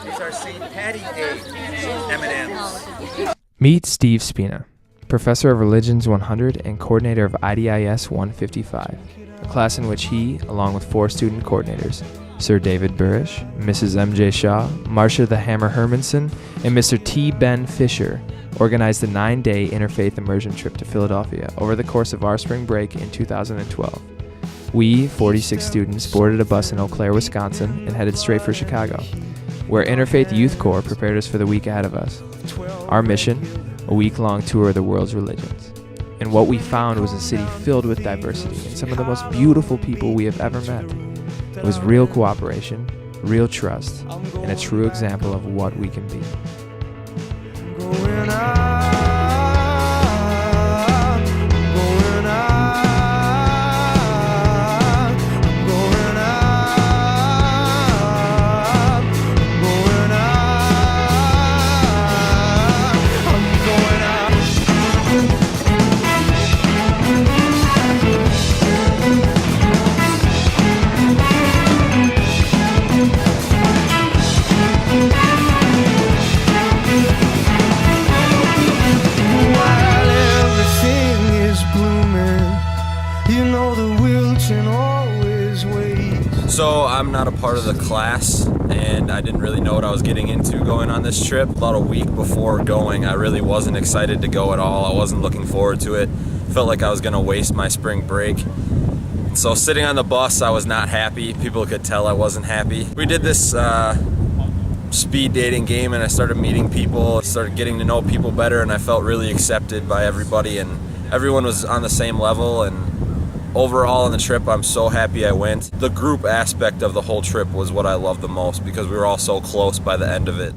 These are St. Patty's Day M&Ms. Meet Steve Spina, Professor of Religions 100 and Coordinator of IDIS 155, a class in which he, along with 4 student coordinators, Sir David Burish, Mrs. M.J. Shaw, Marcia the Hammer Hermanson, and Mr. T. Ben Fisher, organized a 9-day Interfaith Immersion trip to Philadelphia over the course of our spring break in 2012. We, 46 students, boarded a bus in Eau Claire, Wisconsin, and headed straight for Chicago, where Interfaith Youth Corps prepared us for the week ahead of us. Our mission, a week-long tour of the world's religions. And what we found was a city filled with diversity and some of the most beautiful people we have ever met. It was real cooperation, real trust, and a true example of what we can be. So I'm not a part of the class, and I didn't really know what I was getting into going on this trip. About a week before going, I really wasn't excited to go at all. I wasn't looking forward to it. Felt like I was gonna waste my spring break. So sitting on the bus, I was not happy. People could tell I wasn't happy. We did this speed dating game, and I started meeting people, started getting to know people better, and I felt really accepted by everybody, and everyone was on the same level. And overall on the trip, I'm so happy I went. The group aspect of the whole trip was what I loved the most because we were all so close by the end of it.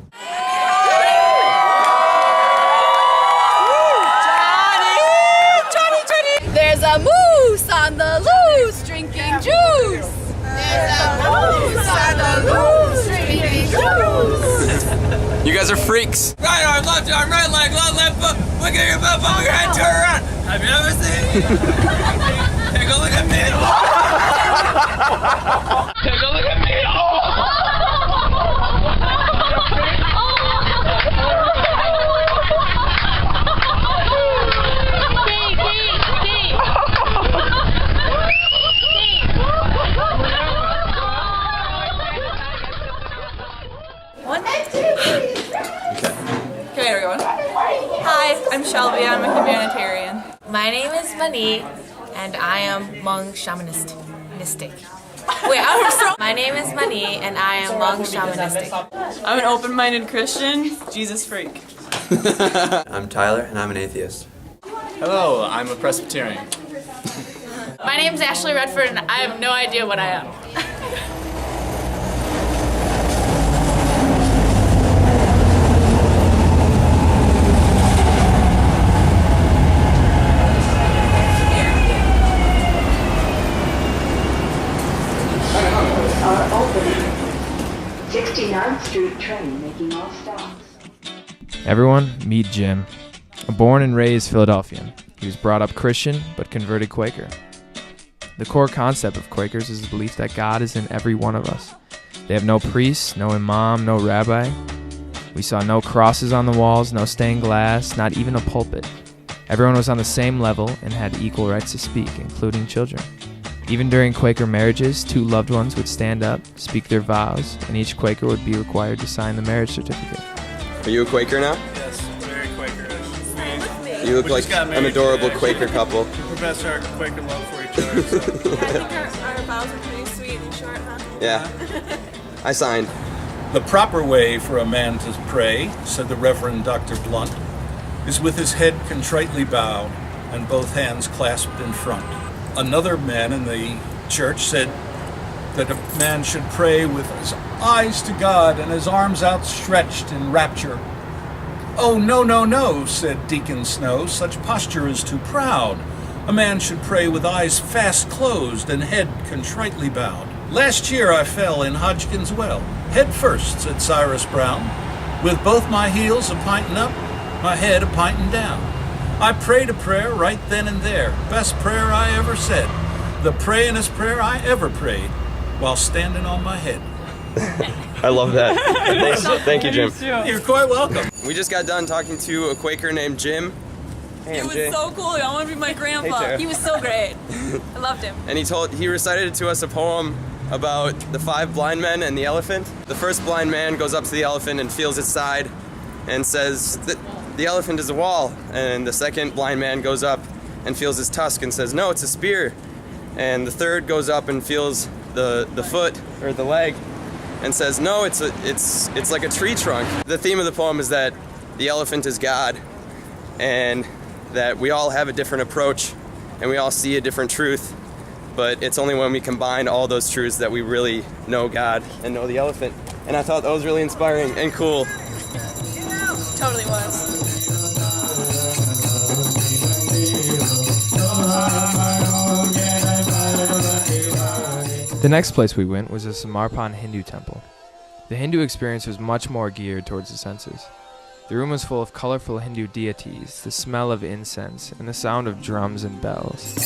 Johnny! There's a moose on the loose drinking juice! There's a moose on the loose drinking juice! You guys are freaks. Right arm, left arm, right leg, left foot, look at your butt, put your head, turn around. Have you ever seen? Take a look at me. Take a look at me. Okay, everyone. Hi, I'm Shelby. I'm a humanitarian. My name is Mani, and I am Hmong shamanistic. Wait, my name is Mani, and I am Hmong shamanistic. I'm an open-minded Christian, Jesus freak. I'm Tyler, and I'm an atheist. Hello, I'm a Presbyterian. My name is Ashley Redford, and I have no idea what I am. Are opening. 69th Street train making all stops. Everyone, meet Jim. A born and raised Philadelphian, he was brought up Christian but converted Quaker. The core concept of Quakers is the belief that God is in every one of us. They have no priest, no imam, no rabbi. We saw no crosses on the walls, no stained glass, not even a pulpit. Everyone was on the same level and had equal rights to speak, including children. Even during Quaker marriages, 2 loved ones would stand up, speak their vows, and each Quaker would be required to sign the marriage certificate. Are you a Quaker now? Yes, very Quakerish. You look like an adorable Quaker couple. We profess our Quaker love for each other. So. I think our vows are pretty sweet and short, huh? Yeah. I signed. The proper way for a man to pray, said the Reverend Dr. Blunt, is with his head contritely bowed and both hands clasped in front. Another man in the church said that a man should pray with his eyes to God and his arms outstretched in rapture. "Oh, no, no, no," said Deacon Snow, "such posture is too proud. A man should pray with eyes fast closed and head contritely bowed. Last year I fell in Hodgkin's well, head first," said Cyrus Brown, "with both my heels a-pintin' up, my head a-pintin' down. I prayed a prayer right then and there, best prayer I ever said, the prayin'est prayer I ever prayed, while standing on my head." I love that. Thank you, Jim. You're quite welcome. We just got done talking to a Quaker named Jim. Hey, He was MJ. so cool. I want to be my grandpa. Tara. He was so great. I loved him. And he recited to us a poem about the 5 blind men and the elephant. The first blind man goes up to the elephant and feels its side and says that the elephant is a wall. And the second blind man goes up and feels his tusk and says, no, it's a spear. And the third goes up and feels the foot or the leg and says, no, it's like a tree trunk. The theme of the poem is that the elephant is God, and that we all have a different approach and we all see a different truth, but it's only when we combine all those truths that we really know God and know the elephant. And I thought that was really inspiring and cool. Totally was. The next place we went was a Samarpan Hindu temple. The Hindu experience was much more geared towards the senses. The room was full of colorful Hindu deities, the smell of incense, and the sound of drums and bells.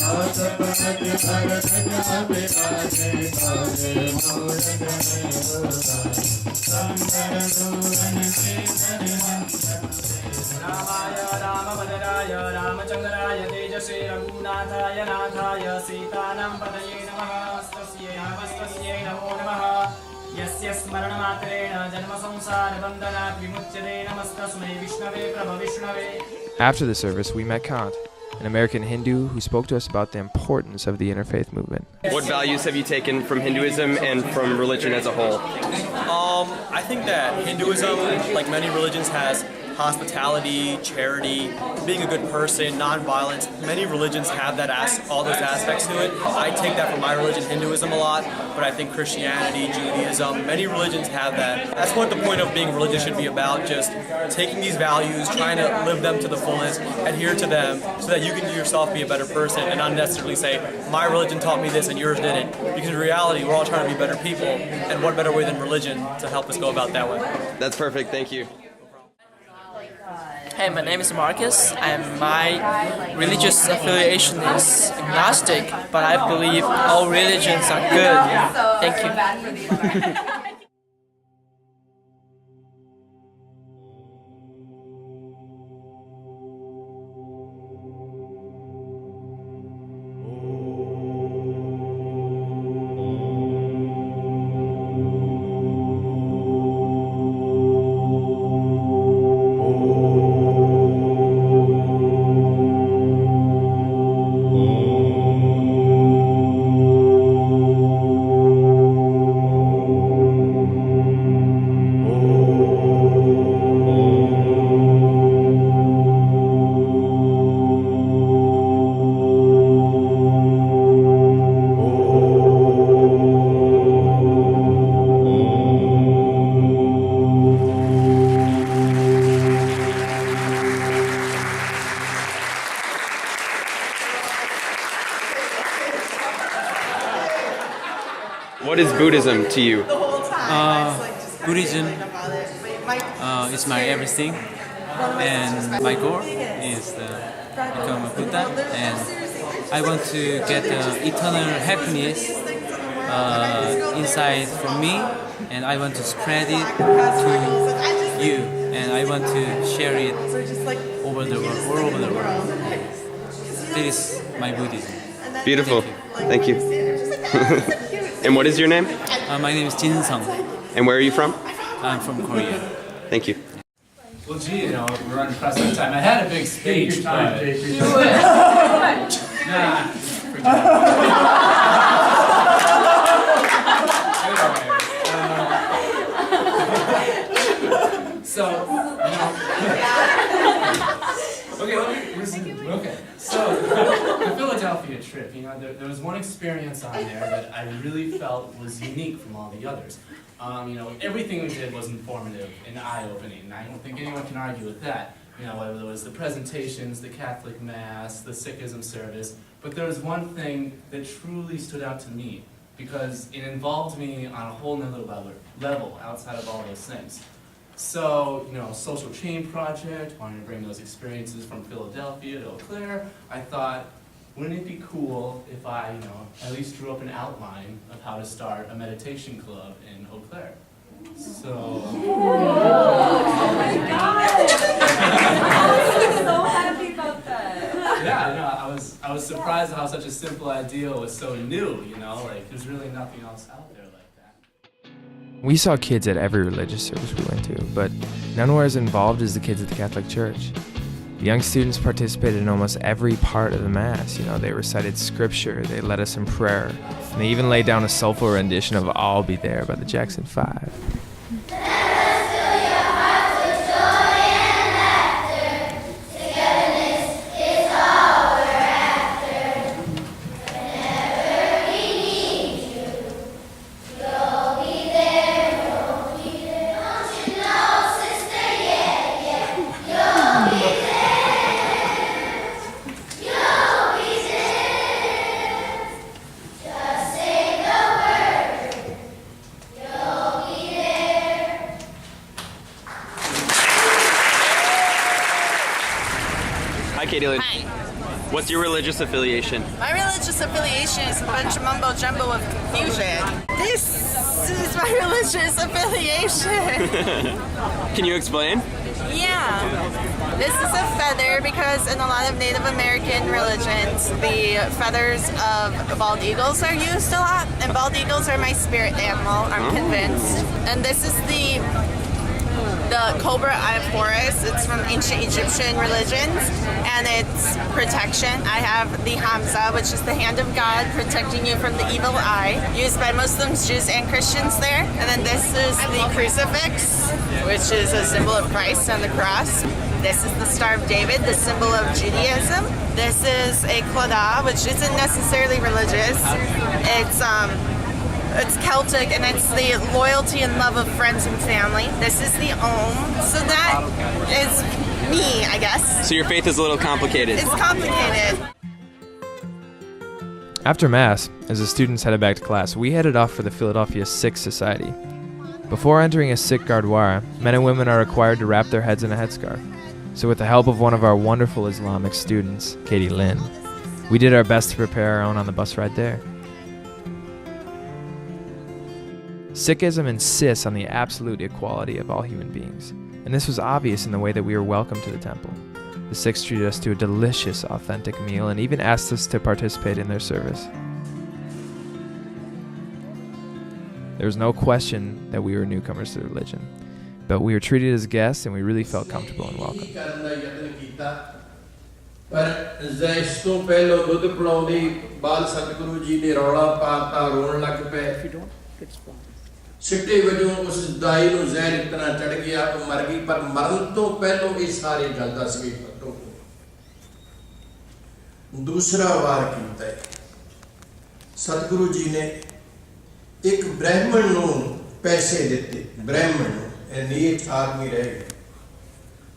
After the service, we met Kant, an American Hindu who spoke to us about the importance of the interfaith movement. What values have you taken from Hinduism and from religion as a whole? I think that Hinduism, like many religions, has hospitality, charity, being a good person, non-violence. Many religions have that all those aspects to it. I take that from my religion, Hinduism, a lot, but I think Christianity, Judaism, many religions have that. That's what the point of being religious should be about, just taking these values, trying to live them to the fullest, adhere to them, so that you can yourself be a better person and not necessarily say, my religion taught me this and yours didn't. Because in reality, we're all trying to be better people, and what better way than religion to help us go about that way. That's perfect, thank you. Hey, my name is Marcus, and my religious affiliation is agnostic, but I believe all religions are good. Thank you. What is Buddhism to you? Buddhism is my everything, and my goal is to become a Buddha, and I want to get eternal happiness inside from me, and I want to spread it to you, and I want to share it over the world, all over the world. This is my Buddhism. Beautiful. Thank you. And what is your name? My name is Jin Sung. And where are you from? I'm from Korea. Thank you. Well, gee, you know, we're under press on time. I had a big speech, but... So, the Philadelphia trip, you know, there was one experience on there that I really felt was unique from all the others. You know, everything we did was informative and eye-opening, and I don't think anyone can argue with that. You know, whether it was the presentations, the Catholic Mass, the Sikhism service, but there was one thing that truly stood out to me, because it involved me on a whole nother level outside of all those things. So, you know, social change project, wanting to bring those experiences from Philadelphia to Eau Claire, I thought, wouldn't it be cool if I, at least drew up an outline of how to start a meditation club in Eau Claire? So. Oh my God! I'm so happy about that. Yeah, I was surprised how such a simple idea was so new, there's really nothing else out there like that. We saw kids at every religious service we went to, but none were as involved as the kids at the Catholic Church. The young students participated in almost every part of the Mass. They recited scripture, they led us in prayer, and they even laid down a soulful rendition of I'll Be There by the Jackson 5. Hi. What's your religious affiliation? My religious affiliation is a bunch of mumbo jumbo of confusion. This is my religious affiliation. Can you explain? Yeah. This is a feather because in a lot of Native American religions, the feathers of bald eagles are used a lot, and bald eagles are my spirit animal, I'm convinced. And this is the cobra IFYC. It's from ancient Egyptian religions, and it's protection. I have the Hamza, which is the hand of God protecting you from the evil eye, used by Muslims, Jews, and Christians there. And then this is the crucifix, which is a symbol of Christ on the cross. This is the Star of David, the symbol of Judaism. This is a Claddagh, which isn't necessarily religious. It's Celtic, and it's the loyalty and love of friends and family. This is the Om. So that is me, I guess. So your faith is a little complicated. It's complicated. After Mass, as the students headed back to class, we headed off for the Philadelphia Sikh Society. Before entering a Sikh Gurdwara, men and women are required to wrap their heads in a headscarf. So with the help of one of our wonderful Islamic students, Katie Lynn, we did our best to prepare our own on the bus ride there. Sikhism insists on the absolute equality of all human beings, and this was obvious in the way that we were welcomed to the temple. The Sikhs treated us to a delicious, authentic meal and even asked us to participate in their service. There was no question that we were newcomers to the religion, but we were treated as guests and we really felt comfortable and welcome. ਸਿੱਟੇ ਵਜੋਂ ਉਸ ਦਾਈ ਨੂੰ ਜ਼ਹਿਰ ਇਤਨਾ ਚੜ ਗਿਆ ਉਹ ਮਰ ਗਈ ਪਰ ਮਰਨ ਤੋਂ ਪਹਿਲਾਂ ਇਹ ਸਾਰੇ ਗੱਲ ਦੱਸ ਗਈ ਫਟੋ ਦੂਸਰਾ ਵਾਰ ਕੀਤਾ ਹੈ ਸਤਿਗੁਰੂ ਜੀ ਨੇ ਇੱਕ ਬ੍ਰਾਹਮਣ ਨੂੰ ਪੈਸੇ ਦਿੱਤੇ ਬ੍ਰਾਹਮਣ ਨੂੰ ਇਹ ਨੀਚ ਆਦਮੀ ਰਹਿ ਗਿਆ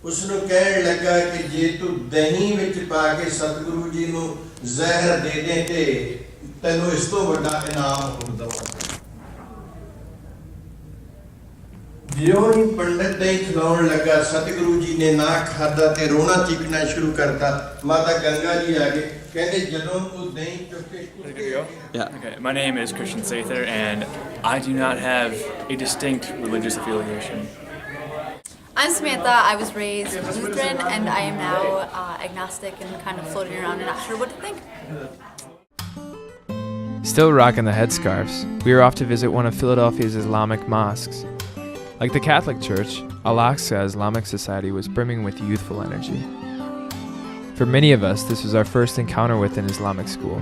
ਉਸ ਨੂੰ ਕਹਿਣ ਲੱਗਾ ਕਿ ਜੇ ਤੂੰ ਦਹੀਂ ਵਿੱਚ ਪਾ ਕੇ ਸਤਿਗੁਰੂ ਜੀ ਨੂੰ ਜ਼ਹਿਰ ਦੇ ਦੇ ਤੇ ਤੈਨੂੰ ਇਸ ਤੋਂ ਵੱਡਾ ਇਨਾਮ ਹੋਰ ਦਵਾਂਗਾ ਜਿਉਂ ਹੀ ਪੰਡਤ ਦਹੀਂ ਖਿਲਾਉਣ ਲੱਗਾ ਸਤਿਗੁਰੂ ਜੀ ਨੇ ਨਾ ਖਾਦਾ ਤੇ ਰੋਣਾ ਚੀਕਣਾ ਸ਼ੁਰੂ ਕਰਤਾ ਮਾਤਾ ਗੰਗਾ ਜੀ ਆ ਗਏ ਕਹਿੰਦੇ ਜਦੋਂ ਉਹ ਦਹੀਂ ਚੁੱਕ ਕੇ Okay, my name is Christian Sather, and I do not have a distinct religious affiliation. I'm Samantha. I was raised Lutheran, and I am now agnostic and kind of floating around and not sure what to think. Still rocking the headscarves, we were off to visit one of Philadelphia's Islamic mosques. Like the Catholic Church, Al-Aqsa Islamic Society was brimming with youthful energy. For many of us, this was our first encounter with an Islamic school,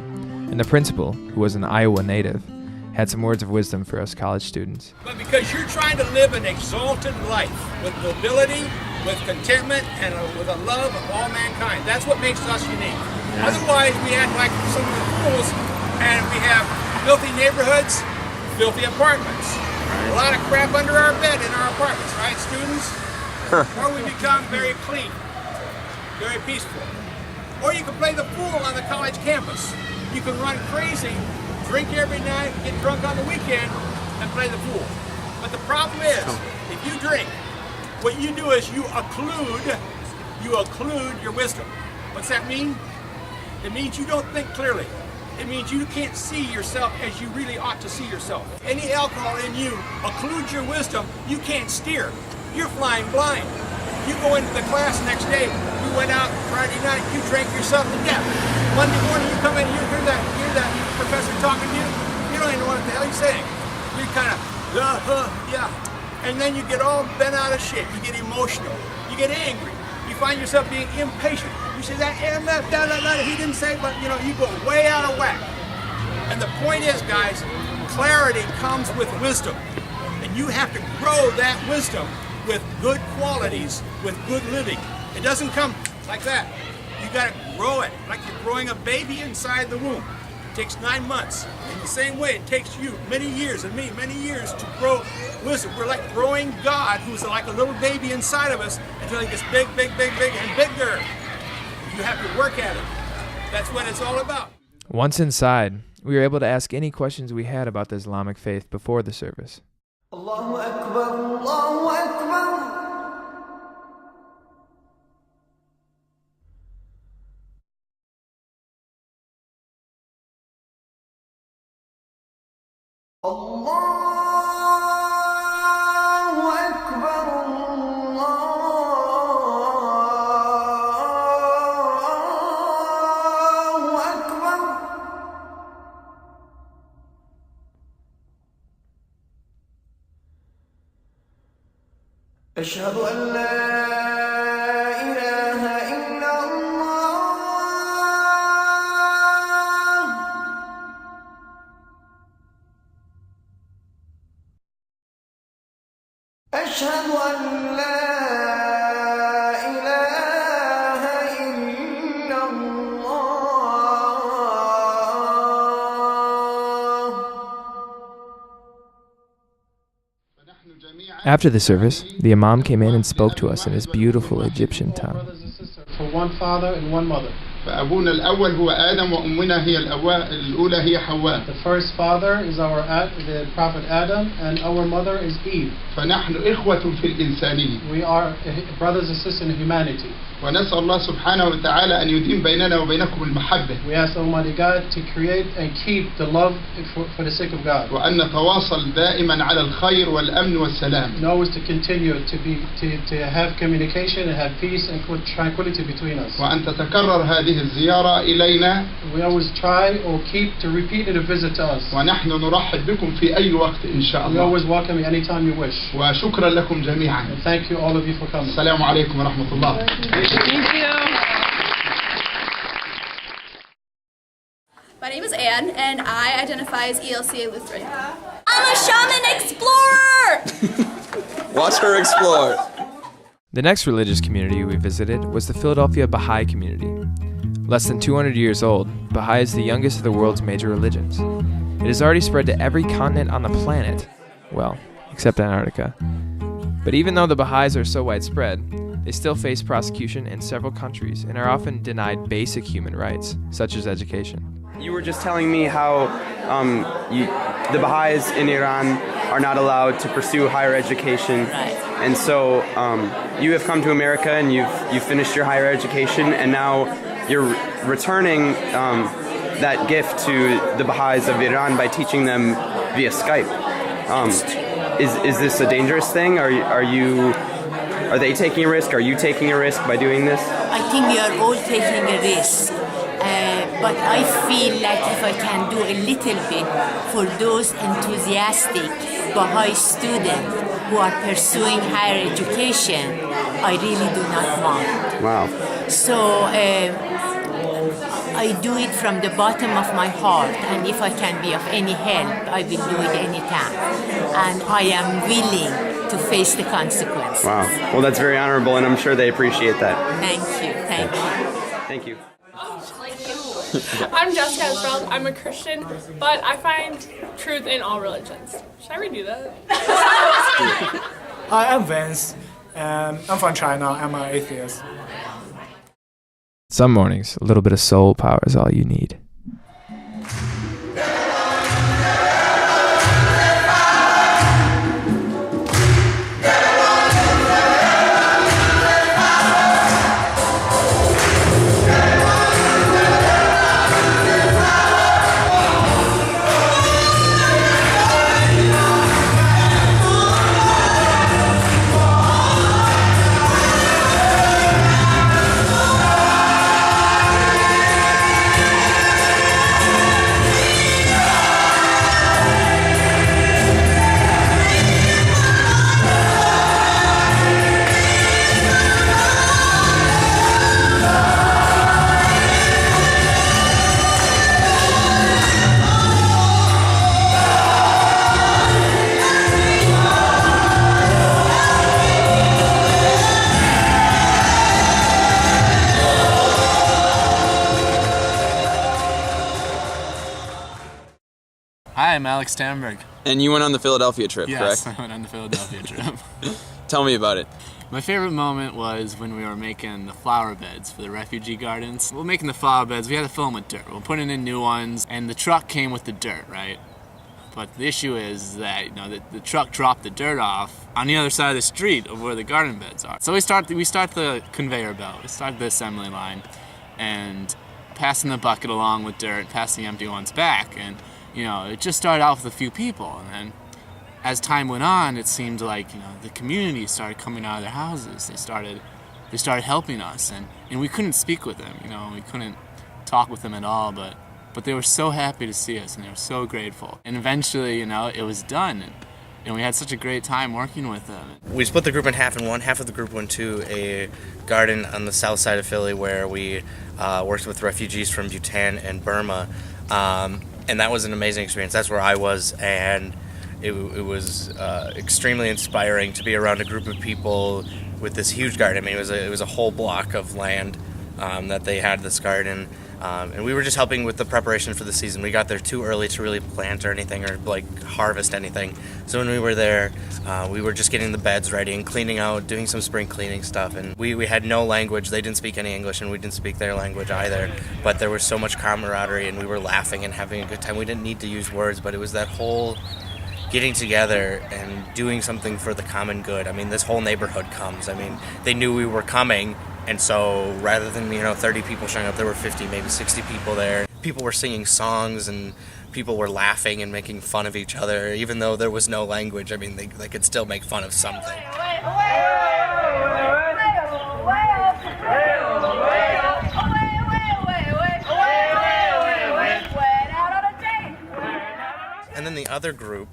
and the principal, who was an Iowa native, had some words of wisdom for us college students. But because you're trying to live an exalted life with nobility, with contentment, and with a love of all mankind, that's what makes us unique. Yeah. Otherwise, we act like some of the fools, and we have filthy neighborhoods, filthy apartments. A lot of crap under our bed in our apartments, right, students? Or we become very clean, very peaceful. Or you can play the fool on the college campus. You can run crazy, drink every night, get drunk on the weekend, and play the fool. But the problem is, if you drink, what you do is you occlude your wisdom. What's that mean? It means you don't think clearly. It means you can't see yourself as you really ought to see yourself. Any alcohol in you occludes your wisdom. You can't steer. You're flying blind. You go into the class next day. You went out Friday night. You drank yourself to death. Monday morning you come in. You hear that professor talking to you. You don't even know what the hell he's saying. You kind of yeah. And then you get all bent out of shape. You get emotional. You get angry. You find yourself being impatient. You say that, he didn't say, but you go way out of whack. And the point is, guys, clarity comes with wisdom. And you have to grow that wisdom with good qualities, with good living. It doesn't come like that. You got to grow it like you're growing a baby inside the womb. It takes 9 months. In the same way, it takes you many years and me many years to grow wisdom. We're like growing God, who's like a little baby inside of us until he gets big, big, big, big, and bigger. You have to work at it. That's what it's all about. Once inside, we were able to ask any questions we had about the Islamic faith before the service. Allahu Akbar, Allahu Akbar. Allahu Akbar, Allahu Akbar. أشهد أن لا إله إلا الله. أشهد أن لا إله إلا الله. After the service, the Imam came in and spoke to us in his beautiful Egyptian tongue. For one father and one mother. فأبونا الأول هو آدم وأمنا هي الأولى هي حواء. The first father is the Prophet Adam, and our mother is Eve. فنحن إخوة في الإنسانية. We are brothers and sisters in humanity. ونسأل الله سبحانه وتعالى أن يديم بيننا وبينكم المحبة. We ask Almighty God to create and keep the love for the sake of God. وأن نتواصل دائما على الخير والأمن والسلام. And always to continue to have communication and have peace and tranquility between us. وأن تتكرر هذه الزيارة إلينا. We always try or keep to repeat a visit to us. ونحن نرحب بكم في أي وقت إن شاء الله. We always welcome you anytime you wish. وشكرا لكم جميعا. And thank you all of you for coming. السلام عليكم ورحمة الله. Thank you. My name is Anne, and I identify as ELCA Lutheran. I'm a shaman explorer! Watch her explore. The next religious community we visited was the Philadelphia Baha'i community. Less than 200 years old, Baha'i is the youngest of the world's major religions. It has already spread to every continent on the planet. Well, except Antarctica. But even though the Baha'is are so widespread, they still face prosecution in several countries and are often denied basic human rights, such as education. You were just telling me how the Baha'is in Iran are not allowed to pursue higher education. Right. And so you have come to America and you've finished your higher education, and now you're returning that gift to the Baha'is of Iran by teaching them via Skype. Is this a dangerous thing? Are they taking a risk? Are you taking a risk by doing this? I think we are all taking a risk. But I feel like if I can do a little bit for those enthusiastic Baha'i students who are pursuing higher education, I really do not mind. Wow. So I do it from the bottom of my heart, and if I can be of any help, I will do it anytime. And I am willing to face the consequences. Wow. Well, that's very honorable, and I'm sure they appreciate that. Thank you. Thank you. Thank you. I'm Jessica Esmeralda. I'm a Christian, but I find truth in all religions. Should I redo that? Hi, I'm Vince, and I'm from China. I'm an atheist. Some mornings, a little bit of soul power is all you need. Hi, I'm Alex Stamberg. And you went on the Philadelphia trip, Yes, correct? I went on the Philadelphia trip. Tell me about it. My favorite moment was when we were making the flower beds for the refugee gardens. We're making the flower beds, we had to fill them with dirt. We're putting in new ones, and the truck came with the dirt, right? But the issue is that, you know, the truck dropped the dirt off on the other side of the street of where the garden beds are. So we start the conveyor belt, we start the assembly line, and passing the bucket along with dirt, passing the empty ones back, and you know, it just started out with a few people, and then as time went on, it seemed like, you know, the community started coming out of their houses. They started helping us, and we couldn't speak with them, you know, we couldn't talk with them at all, but they were so happy to see us, and they were so grateful. And eventually, you know, it was done, and we had such a great time working with them. We split the group in half, and half of the group went to a garden on the south side of Philly where we worked with refugees from Bhutan and Burma, and that was an amazing experience. That's where I was, and it was extremely inspiring to be around a group of people with this huge garden. I mean, it was a whole block of land that they had this garden, and we were just helping with the preparation for the season. We got there too early to really plant or anything or like harvest anything. So when we were there, we were just getting the beds ready and cleaning out, doing some spring cleaning stuff. And we had no language. They didn't speak any English, and we didn't speak their language either. But there was so much camaraderie, and we were laughing and having a good time. We didn't need to use words, but it was that whole getting together and doing something for the common good. I mean, this whole neighborhood comes. I mean, they knew we were coming, and so rather than, you know, 30 people showing up, there were 50, maybe 60 people there. People were singing songs, and people were laughing and making fun of each other, even though there was no language. I mean, they could still make fun of something. And then the other group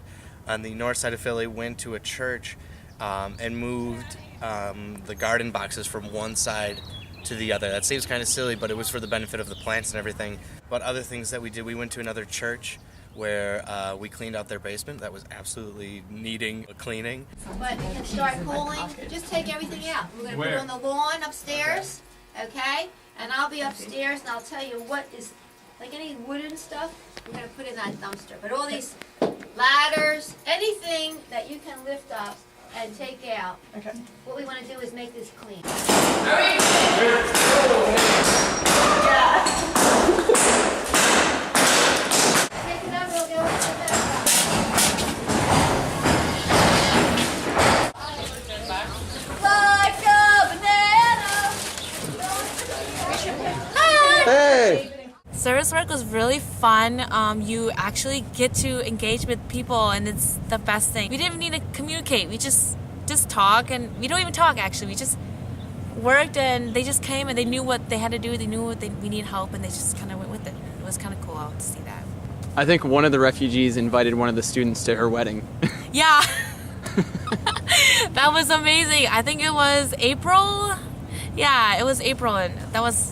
on the north side of Philly went to a church and moved the garden boxes from one side to the other. That seems kind of silly, but it was for the benefit of the plants and everything. But other things that we did, we went to another church where we cleaned out their basement. That was absolutely needing a cleaning. But it can start cooling. Just take everything out. We're going to put it on the lawn upstairs, okay? And I'll be upstairs, and I'll tell you what is, like any wooden stuff, we're going to put in that dumpster. But all these ladders, anything that you can lift up and take out. Okay. What we want to do is make this clean. Like a banana. Hey! Service work was really fun. You actually get to engage with people, and it's the best thing. We didn't need to communicate. We just talk, and we don't even talk actually. We just worked, and they just came, and they knew what they had to do. They knew we needed help, and they just kind of went with it. It was kind of cool to see that. I think one of the refugees invited one of the students to her wedding. Yeah. That was amazing. I think it was April. Yeah, it was April, and that was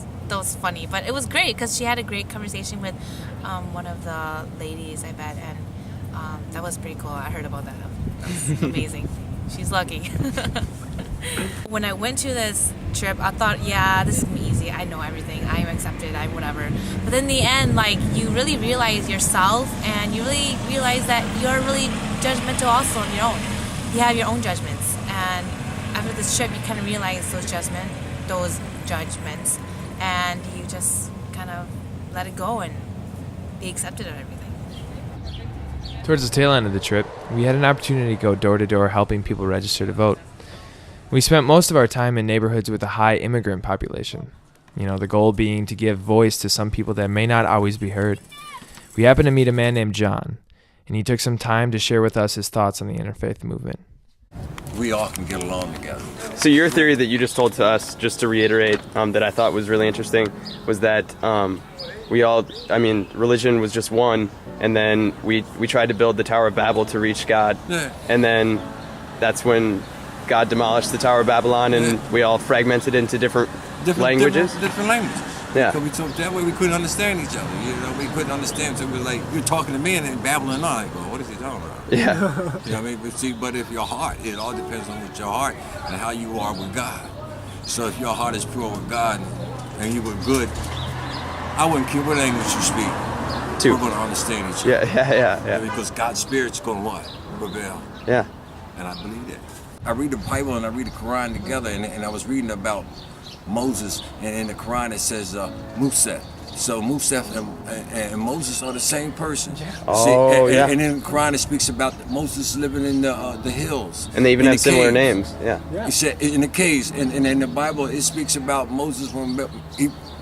funny, but it was great because she had a great conversation with one of the ladies, I bet, and that was pretty cool. I heard about that. That was amazing. She's lucky. When I went to this trip, I thought, yeah, this is gonna be easy. I know everything. I am accepted. I'm whatever. But in the end, like, you really realize yourself, and you really realize that you're really judgmental also on your own. You have your own judgments, and after this trip, you kind of realize those judgments, and you just kind of let it go and be accepted of everything. Towards the tail end of the trip, we had an opportunity to go door to door helping people register to vote. We spent most of our time in neighborhoods with a high immigrant population. You know, the goal being to give voice to some people that may not always be heard. We happened to meet a man named John, and he took some time to share with us his thoughts on the interfaith movement. We all can get along together. So your theory that you just told to us, just to reiterate, that I thought was really interesting, was that religion was just one, and then we tried to build the Tower of Babel to reach God, and then that's when God demolished the Tower of Babylon, and we all fragmented into different languages. Different languages. Yeah. Because that way we couldn't understand each other. You know, we couldn't understand. So we were like, you're talking to me and then babbling on. Like, well, what is he talking about? Yeah. You know what I mean? But if your heart, it all depends on what your heart and how you are with God. So if your heart is pure with God and you were good, I wouldn't care what language you speak. we're going to understand each other. Yeah. Because God's Spirit's going to what? Prevail. Yeah. And I believe that. I read the Bible and I read the Quran together, and I was reading about Moses, and in the Quran it says Musa. So Musa and Moses are the same person. Oh, See, yeah. And in the Quran it speaks about Moses living in the hills. And they even have similar caves. names. Yeah. He said in the caves, and in the Bible it speaks about Moses from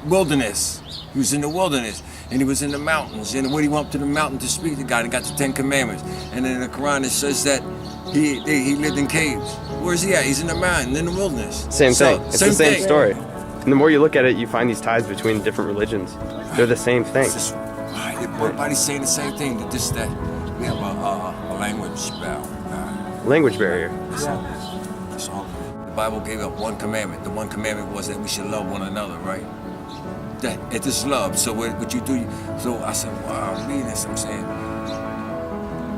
wilderness. He was in the wilderness, and he was in the mountains. And when he went up to the mountain to speak to God, he got the 10 Commandments. And in the Quran it says that he lived in caves. Where's he at? He's in the mountain, in the wilderness. Same thing. It's the same thing. story. And the more you look at it, you find these ties between different religions. They're the same thing. Everybody's saying the same thing. That we have a language barrier. Language barrier. That's all. The Bible gave up one commandment. The one commandment was that we should love one another, right? That it is love. So what you do? So I said, wow, I'm reading this. I'm saying,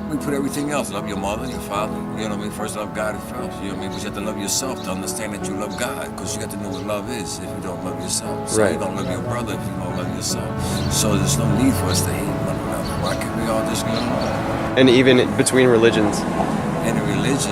we put everything else. Love your mother, your father. You know what I mean? First love God first. You know what I mean? But you have to love yourself to understand that you love God, because you got to know what love is if you don't love yourself. So you don't love your brother if you don't love yourself. So there's no need for us to hate one another. Why can't we all just get along? And even between religions. And the religions,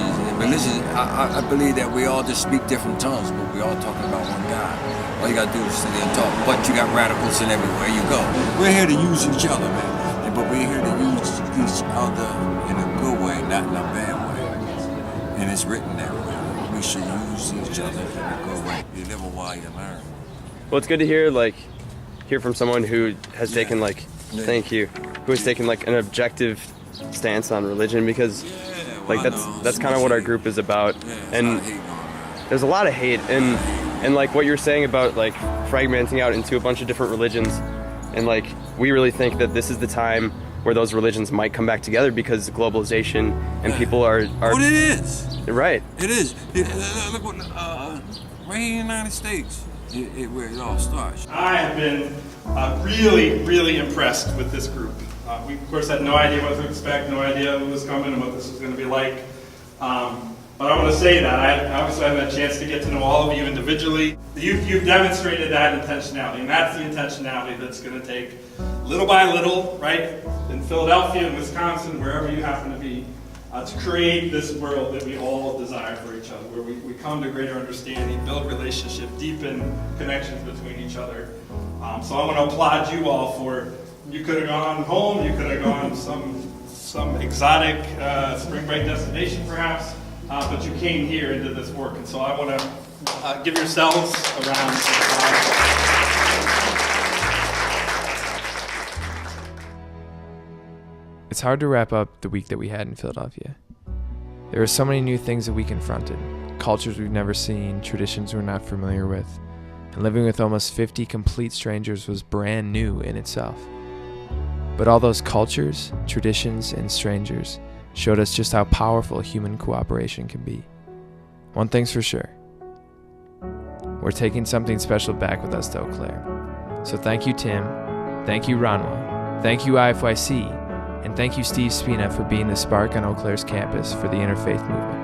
I believe that we all just speak different tongues, but we all talking about one God. All you gotta do is sit there and talk. But you got radicals in everywhere you go. We're here to use each other, man. But we're here to use each other in a good way, not in a bad way. And it's written that way. We should use each other in a good way. You live a while, you learn. Well, it's good to hear from someone who has taken thank you, who has taken an objective stance on religion, because that's kind of what our group is about. And there's a lot of hate, and like what you're saying about fragmenting out into a bunch of different religions, and we really think that this is the time where those religions might come back together, because globalization and people are What it is. Right. It is. Look what right here in the United States, where it all starts. I have been really, really impressed with this group. We, of course, had no idea what to expect, no idea who was coming and what this was going to be like. But I want to say that I obviously had a chance to get to know all of you individually. You've demonstrated that intentionality, and that's the intentionality that's going to take little by little, right, in Philadelphia, in Wisconsin, wherever you happen to be, to create this world that we all desire for each other, where we come to greater understanding, build relationship, deepen connections between each other. So I want to applaud you all for, you could have gone home, you could have gone some exotic spring break destination perhaps, but you came here and did this work. And so I want to give yourselves a round of applause. It's hard to wrap up the week that we had in Philadelphia. There were so many new things that we confronted, cultures we've never seen, traditions we're not familiar with, and living with almost 50 complete strangers was brand new in itself. But all those cultures, traditions, and strangers showed us just how powerful human cooperation can be. One thing's for sure. We're taking something special back with us to Eau Claire. So thank you, Tim. Thank you, Ranwa. Thank you, IFYC. And thank you, Steve Spina, for being the spark on Eau Claire's campus for the Interfaith movement.